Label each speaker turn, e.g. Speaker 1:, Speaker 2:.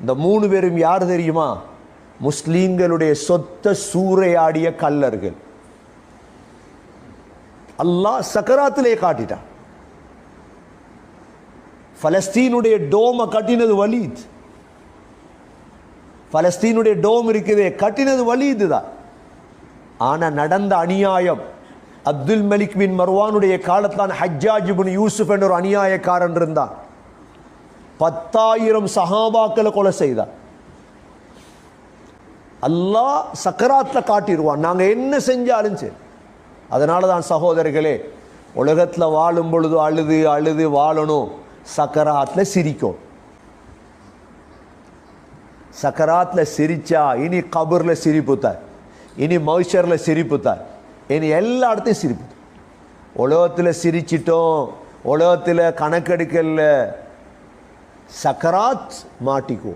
Speaker 1: இந்த 3 பேரும் யார் தெரியுமா? முஸ்லீம்களுடைய சொத்தை சூறையாடிய கல்லர்கள். அல்லாஹ் சக்கராத்திலே காட்டிட்டான். பலஸ்தீனுடைய டோமை கட்டினது வலீத். பலஸ்தீனுடைய டோம் இருக்குதே, கட்டினது வலீது தான். ஆனா நடந்த அநியாயம், அப்துல் மலிக் பின் மர்வானுடைய காலத்தான் ஹஜ்ஜாஜ் இப்னு யூசுப் என்ற ஒரு அநியாயக்காரன் இருந்தான். 10,000 சஹாபாக்களை கொலை செய்தான். அல்லாஹ் சக்கராத்ல காட்டிடுவான், நாங்க என்ன செஞ்சாலும் சரி. அதனால தான் சகோதரர்களே, உலகத்துல வாழும் பொழுது அழுது அழுது வாழணும், சக்கராத்ல சிரிக்கும். சக்கராத்ல சிரிச்சா இனி கபர்ல சிரிப்புத்தார், இனி மௌஷர்ல சிரிப்புத்தார், இனி எல்லா இடத்தையும் சிரிப்பு. உலகத்தில் சிரிச்சிட்டோம், உலகத்தில் கணக்கெடுக்கல, சக்கராத் மாட்டிக்கும்.